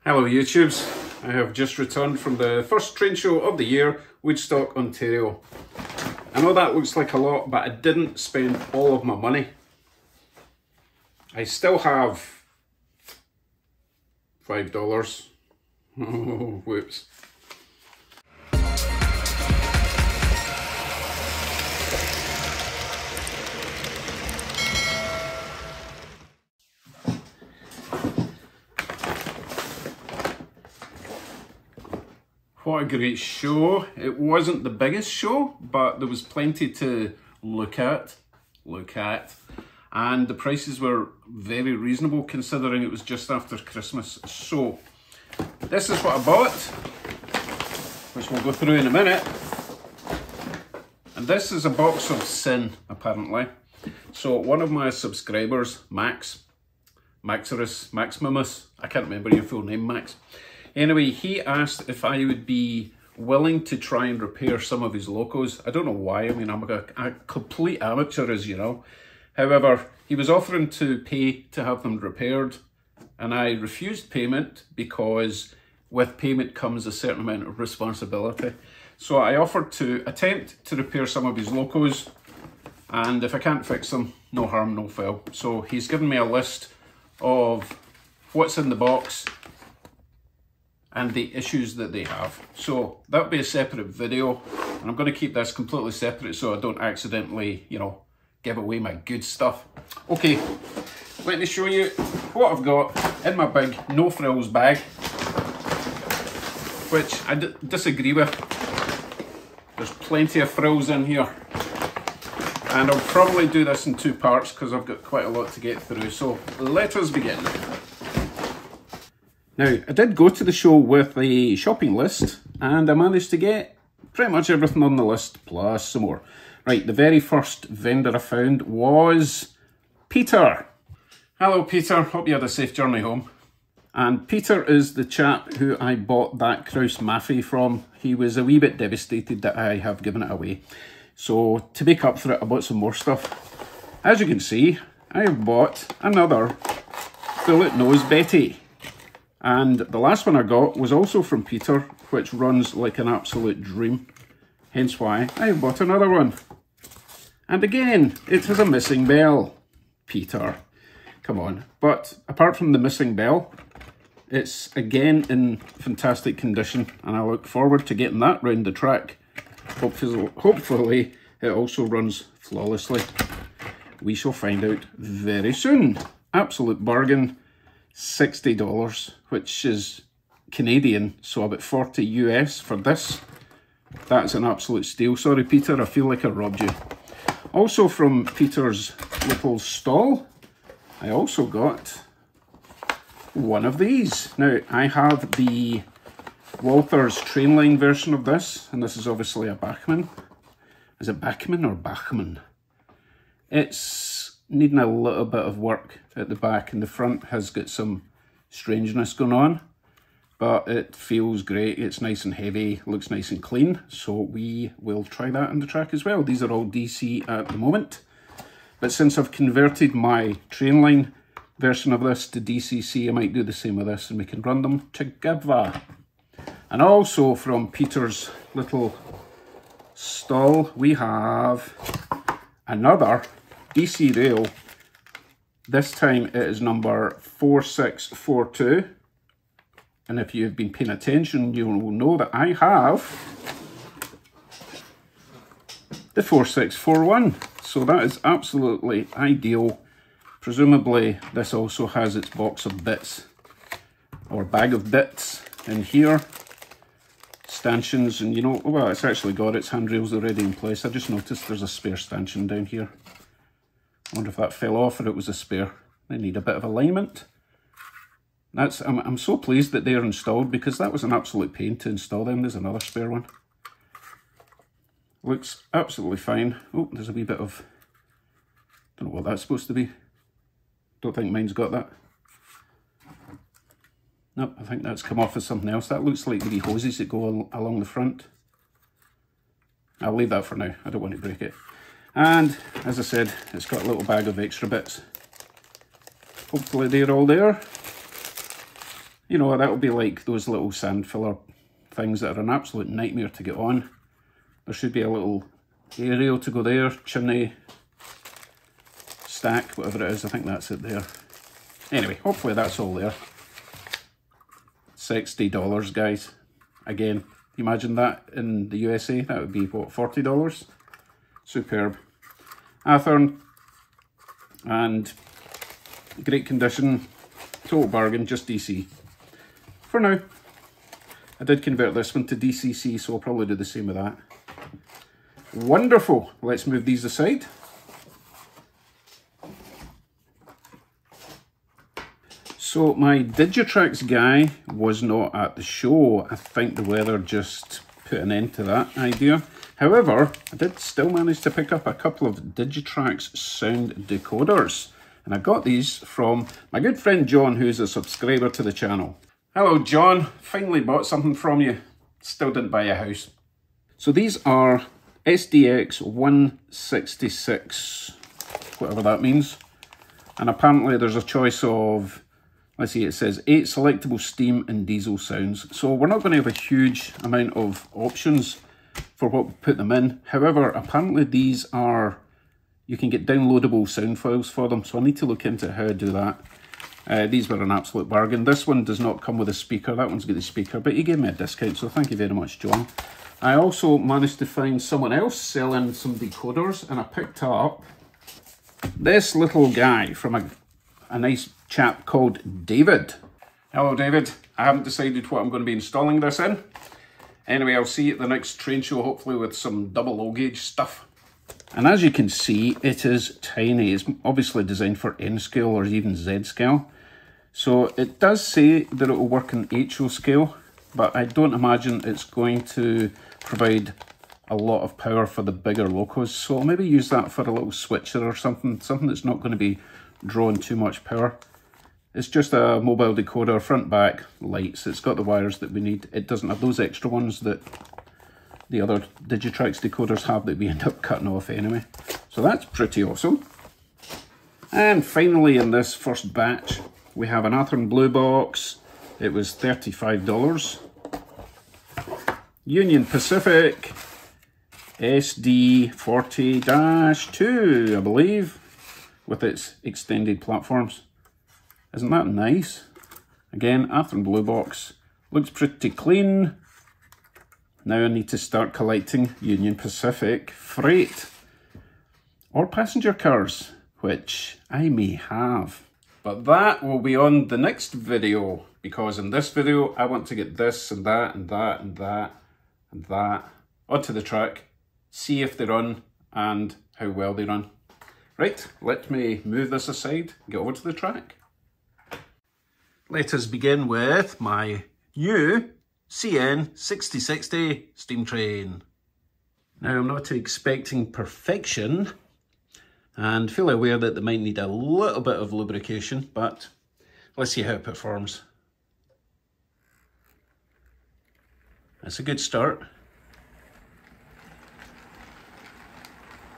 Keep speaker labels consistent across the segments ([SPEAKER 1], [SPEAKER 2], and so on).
[SPEAKER 1] Hello YouTubes, I have just returned from the first train show of the year, Woodstock, Ontario. I know that looks like a lot, but I didn't spend all of my money. I still have $5. Oh, whoops. What a great show. It wasn't the biggest show, but there was plenty to look at. And the prices were very reasonable considering it was just after Christmas. So, this is what I bought, which we'll go through in a minute. And this is a box of sin, apparently. So, one of my subscribers, Maximus, I can't remember your full name, Max. Anyway, he asked if I would be willing to try and repair some of his locos. I don't know why. I mean, I'm a complete amateur, as you know. However, he was offering to pay to have them repaired, and I refused payment because with payment comes a certain amount of responsibility. So I offered to attempt to repair some of his locos, and if I can't fix them, no harm, no foul. So he's given me a list of what's in the box and the issues that they have. So that'll be a separate video, and I'm going to keep this completely separate so I don't accidentally, you know, give away my good stuff. Okay, let me show you what I've got in my big no frills bag, which I disagree with. There's plenty of frills in here, and I'll probably do this in two parts because I've got quite a lot to get through. So let us begin. Now, I did go to the show with a shopping list, and I managed to get pretty much everything on the list, plus some more. Right, the very first vendor I found was Peter. Hello Peter, hope you had a safe journey home. And Peter is the chap who I bought that Kraus Maffei from. He was a wee bit devastated that I have given it away. So, to make up for it, I bought some more stuff. As you can see, I have bought another Bullet Nose Betty. And the last one I got was also from Peter, which runs like an absolute dream. Hence why I bought another one. And again, it has a missing bell. Peter, come on. But apart from the missing bell, it's again in fantastic condition, and I look forward to getting that round the track. Hopefully it also runs flawlessly. We shall find out very soon. Absolute bargain. $60, which is Canadian, so about 40 US for this. That's an absolute steal. Sorry Peter, I feel like I robbed you. Also from Peter's little stall, I also got one of these. Now, I have the Walther's Trainline version of this, and this is obviously a Bachmann. Is it Bachmann or Bachmann? It's needing a little bit of work at the back, and the front has got some strangeness going on, but it feels great. It's nice and heavy, looks nice and clean, so we will try that on the track as well. These are all DC at the moment, but since I've converted my Trainline version of this to DCC, I might do the same with this and we can run them together. And also from Peter's little stall, we have another DC rail. This time it is number 4642, and if you've been paying attention, you will know that I have the 4641, so that is absolutely ideal. Presumably this also has its box of bits, or bag of bits in here, stanchions, and you know, well, it's actually got its handrails already in place. I just noticed there's a spare stanchion down here. I wonder if that fell off or it was a spare. They need a bit of alignment. I'm so pleased that they're installed because that was an absolute pain to install them. There's another spare one. Looks absolutely fine. Oh, there's a wee bit of, don't know what that's supposed to be. Don't think mine's got that. Nope, I think that's come off as something else. That looks like the wee hoses that go along the front. I'll leave that for now. I don't want to break it. And as I said, it's got a little bag of extra bits. Hopefully they're all there. You know, that'll be like those little sand filler things that are an absolute nightmare to get on. There should be a little aerial to go there, chimney, stack, whatever it is. I think that's it there. Anyway, hopefully that's all there. $60, guys. Again, imagine that in the USA. That would be, what, $40? Superb. Athern. And great condition. Total bargain, just DC. For now. I did convert this one to DCC, so I'll probably do the same with that. Wonderful. Let's move these aside. So my Digitrax guy was not at the show. I think the weather just put an end to that idea. However, I did still manage to pick up a couple of Digitrax sound decoders. And I got these from my good friend John, who's a subscriber to the channel. Hello John, finally bought something from you. Still didn't buy a house. So these are SDX 166, whatever that means. And apparently there's a choice of, let's see, it says 8 selectable steam and diesel sounds. So we're not going to have a huge amount of options for what we put them in. However, apparently these are, you can get downloadable sound files for them. So I need to look into how to do that. These were an absolute bargain. This one does not come with a speaker. That one's got the speaker, but he gave me a discount. So thank you very much, John. I also managed to find someone else selling some decoders, and I picked up this little guy from a nice chap called David. Hello David, I haven't decided what I'm going to be installing this in. Anyway, I'll see you at the next train show, hopefully with some double low gauge stuff. And as you can see, it is tiny. It's obviously designed for N scale or even Z scale. So it does say that it will work in HO scale, but I don't imagine it's going to provide a lot of power for the bigger locos. So I'll maybe use that for a little switcher or something that's not going to be drawing too much power. It's just a mobile decoder, front, back, lights. It's got the wires that we need. It doesn't have those extra ones that the other Digitrax decoders have that we end up cutting off anyway. So that's pretty awesome. And finally in this first batch, we have an Athearn Blue box. It was $35. Union Pacific SD40-2, I believe, with its extended platforms. Isn't that nice? Again, Athearn Blue box. Looks pretty clean. Now I need to start collecting Union Pacific freight or passenger cars, which I may have. But that will be on the next video, because in this video I want to get this and that and that and that and that onto the track, see if they run and how well they run. Right, let me move this aside, get over to the track. Let us begin with my new CN 6060 steam train. Now I'm not expecting perfection and fully aware that they might need a little bit of lubrication, but let's see how it performs. That's a good start.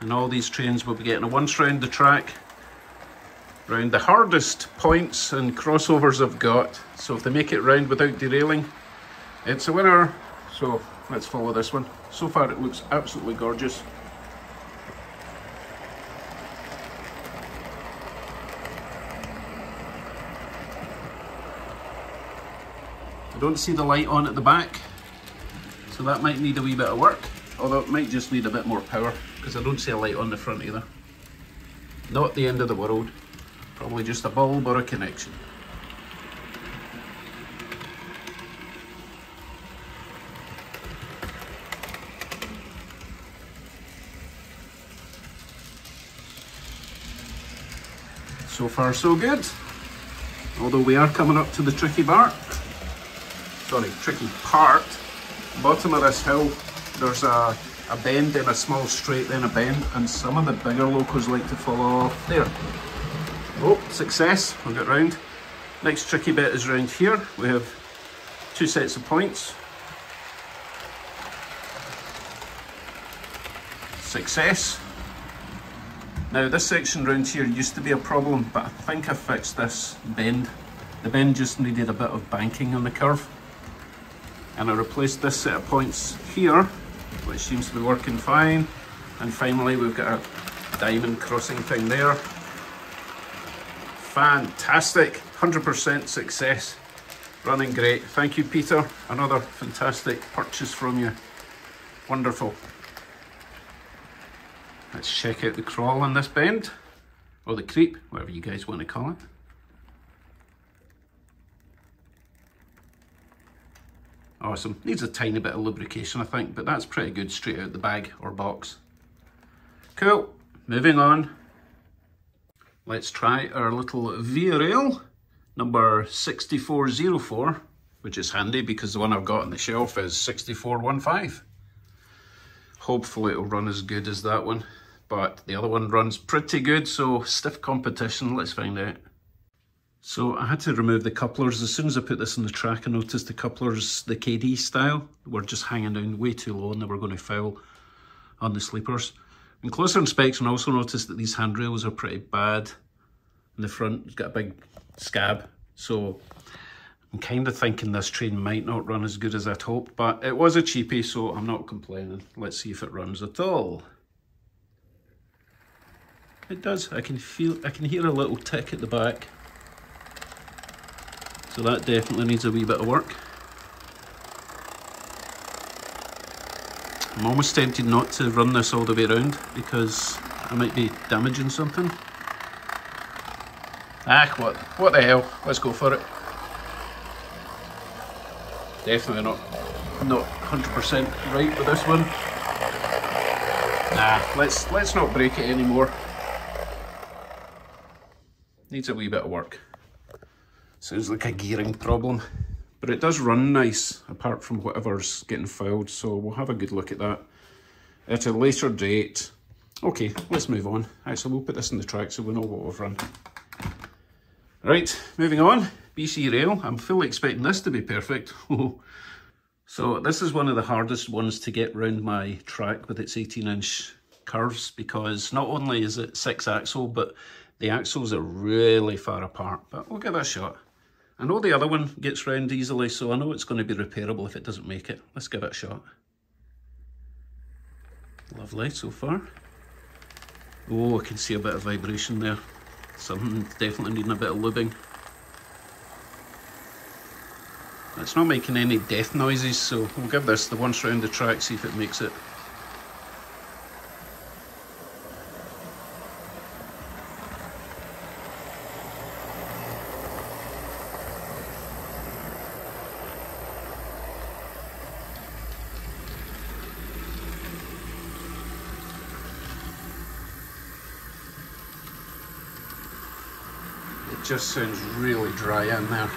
[SPEAKER 1] And all these trains will be getting a once round the track, round the hardest points and crossovers I've got. So if they make it round without derailing, it's a winner. So let's follow this one. So far it looks absolutely gorgeous. I don't see the light on at the back, so that might need a wee bit of work, although it might just need a bit more power, because I don't see a light on the front either. Not the end of the world, probably just a bulb or a connection. So far so good, although we are coming up to the tricky part. Bottom of this hill, there's a bend, then a small straight, then a bend, and some of the bigger locos like to fall off there. Oh, success, we'll get round. Next tricky bit is round here. We have 2 sets of points. Success. Now this section round here used to be a problem, but I think I fixed this bend. The bend just needed a bit of banking on the curve. And I replaced this set of points here, which seems to be working fine. And finally we've got a diamond crossing thing there. Fantastic, 100% success. Running great. Thank you, Peter. Another fantastic purchase from you. Wonderful. Let's check out the crawl on this bend, or the creep, whatever you guys want to call it. Awesome. Needs a tiny bit of lubrication, I think, but that's pretty good straight out the bag or box. Cool. Moving on. Let's try our little via rail, number 6404, which is handy because the one I've got on the shelf is 6415. Hopefully it'll run as good as that one, but the other one runs pretty good, so stiff competition. Let's find out. So I had to remove the couplers. As soon as I put this on the track, I noticed the couplers, the KD style, were just hanging down way too low and they were going to foul on the sleepers. In closer inspection, I also noticed that these handrails are pretty bad. In the front, it's got a big scab. So I'm kind of thinking this train might not run as good as I'd hoped, but it was a cheapie, so I'm not complaining. Let's see if it runs at all. It does. I can hear a little tick at the back. So that definitely needs a wee bit of work. I'm almost tempted not to run this all the way around because I might be damaging something. Ah, what the hell, let's go for it. Definitely not 100% right with this one. Nah, let's not break it anymore. Needs a wee bit of work. Sounds like a gearing problem, but it does run nice apart from whatever's getting fouled, so we'll have a good look at that at a later date. Okay, let's move on. Actually, we'll put this in the track so we know what we've run. Right, moving on. BC Rail. I'm fully expecting this to be perfect. So this is one of the hardest ones to get round my track with its 18-inch curves, because not only is it 6-axle, but the axles are really far apart, but we'll give that a shot. I know the other one gets round easily, so I know it's going to be repairable if it doesn't make it. Let's give it a shot. Lovely so far. Oh, I can see a bit of vibration there. Something's definitely needing a bit of lubing. It's not making any death noises, so we'll give this the once round the track, see if it makes it. It just sounds really dry in there.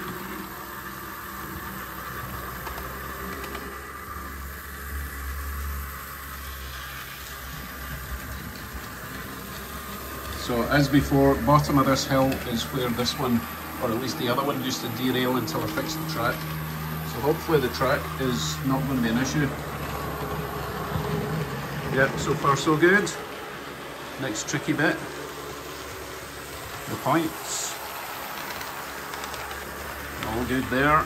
[SPEAKER 1] So as before, bottom of this hill is where this one, or at least the other one, used to derail until I fixed the track. So hopefully the track is not going to be an issue. Yep, so far so good. Next tricky bit, the points. All good there.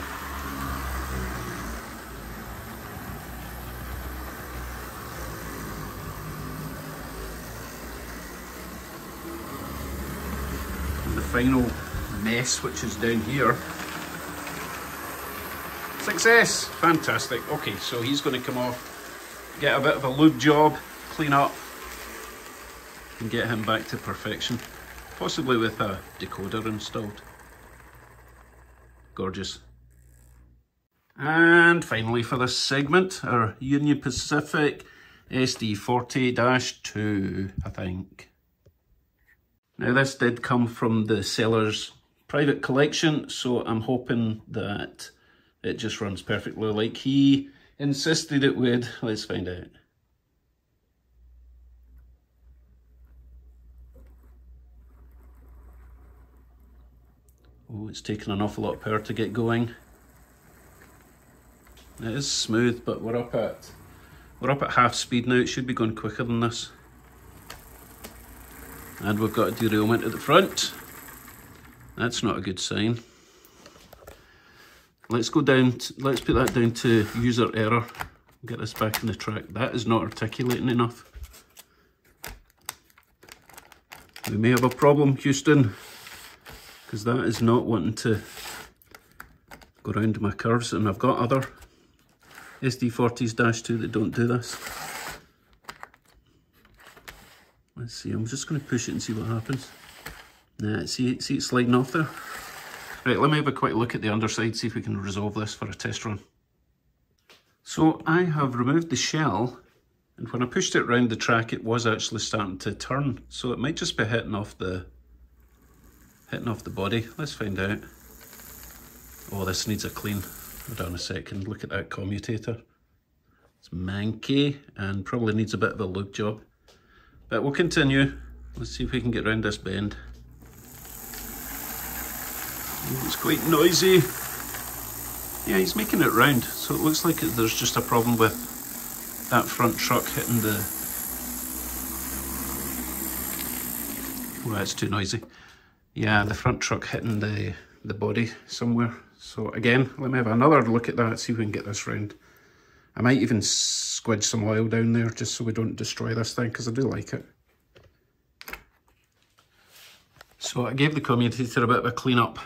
[SPEAKER 1] And the final mess, which is down here. Success! Fantastic. Okay, so he's going to come off, get a bit of a lube job, clean up, and get him back to perfection. Possibly with a decoder installed. Gorgeous. And finally for this segment, our Union Pacific SD40-2, I think. Now this did come from the seller's private collection, so I'm hoping that it just runs perfectly like he insisted it would. Let's find out. Oh, it's taken an awful lot of power to get going. It is smooth, but we're up at half speed now. It should be going quicker than this. And we've got a derailment at the front. That's not a good sign. let's go down, let's put that down to user error. Get this back in the track. That is not articulating enough. We may have a problem, Houston, because that is not wanting to go around my curves, and I've got other SD40s-2 that don't do this. Let's see, I'm just going to push it and see what happens. Nah, see it sliding off there? Right, let me have a quick look at the underside, see if we can resolve this for a test run. So I have removed the shell, and when I pushed it around the track it was actually starting to turn, so it might just be hitting off the body. Let's find out. Oh, this needs a clean. Hold on a second, look at that commutator. It's Mankey and probably needs a bit of a lube job. But we'll continue. Let's see if we can get around this bend. Oh, it's quite noisy. Yeah, he's making it round, so it looks like there's just a problem with that front truck hitting the... Oh, that's too noisy. Yeah, the front truck hitting the body somewhere. So again, let me have another look at that, see if we can get this round. I might even squidge some oil down there just so we don't destroy this thing, because I do like it. So I gave the commutator a bit of a clean up,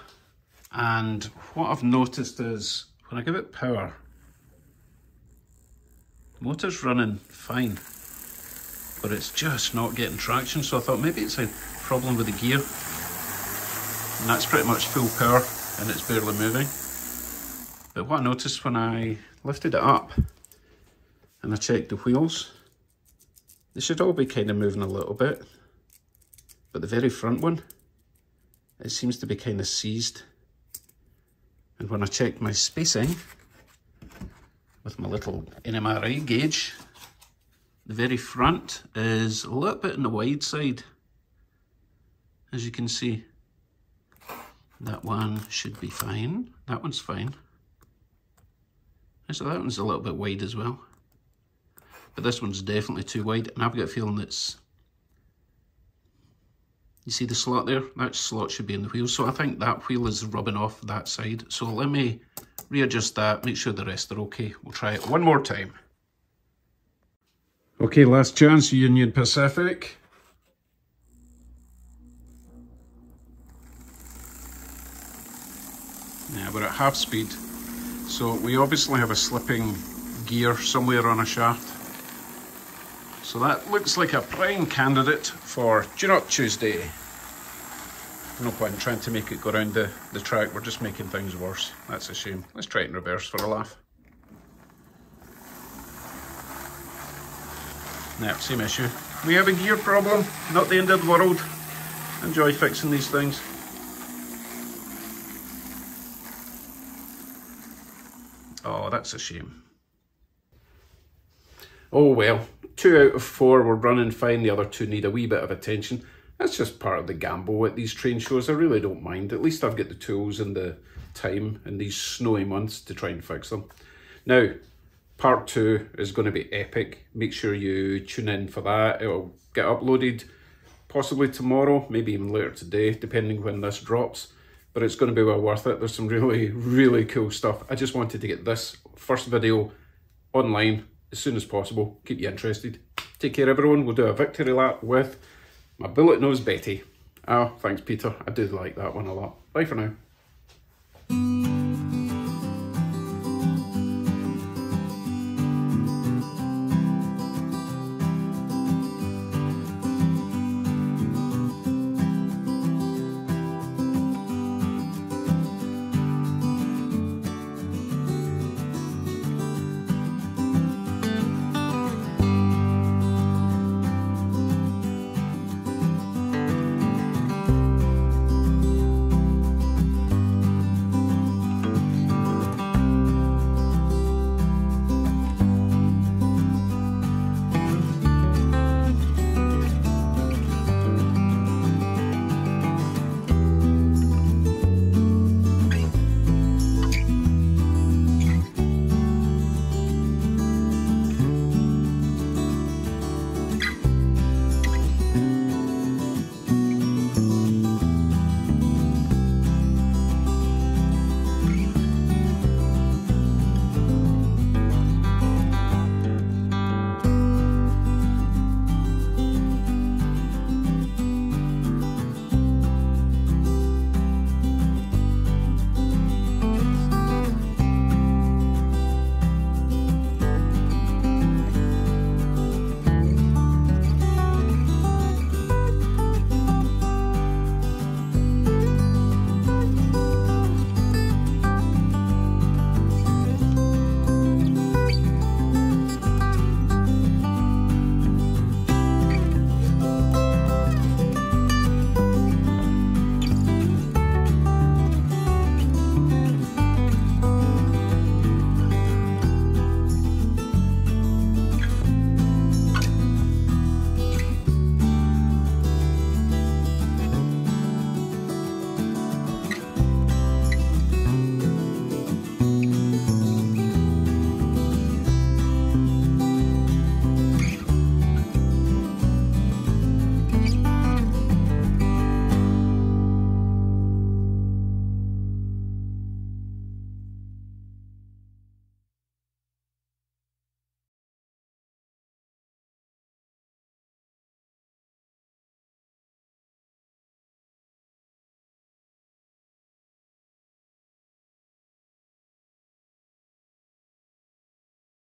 [SPEAKER 1] and what I've noticed is when I give it power, the motor's running fine, but it's just not getting traction. So I thought maybe it's a problem with the gear, and that's pretty much full power and it's barely moving. But what I noticed when I lifted it up and I checked the wheels, they should all be kind of moving a little bit, but the very front one, it seems to be kind of seized. And when I checked my spacing with my little NMRI gauge, the very front is a little bit on the wide side, as you can see. That one should be fine. That one's fine. So that one's a little bit wide as well. But this one's definitely too wide, and I've got a feeling that's... You see the slot there? That slot should be in the wheel. So I think that wheel is rubbing off that side. So let me readjust that, make sure the rest are okay. We'll try it one more time. Okay, last chance, Union Pacific. Yeah, we're at half speed. So we obviously have a slipping gear somewhere on a shaft. So that looks like a prime candidate for Tune-Up Tuesday. No point in trying to make it go around the track, we're just making things worse. That's a shame. Let's try it in reverse for a laugh. Nah, same issue. We have a gear problem, not the end of the world. Enjoy fixing these things. Oh, that's a shame. Oh well, 2 out of 4 were running fine, the other 2 need a wee bit of attention. That's just part of the gamble at these train shows. I really don't mind. At least I've got the tools and the time in these snowy months to try and fix them. Now, part 2 is going to be epic. Make sure you tune in for that. It'll get uploaded possibly tomorrow, maybe even later today, depending when this drops. But it's going to be well worth it. There's some really, really cool stuff. I just wanted to get this first video online as soon as possible. Keep you interested. Take care, everyone. We'll do a victory lap with my bullet nose Betty. Oh, thanks, Peter. I did like that one a lot. Bye for now.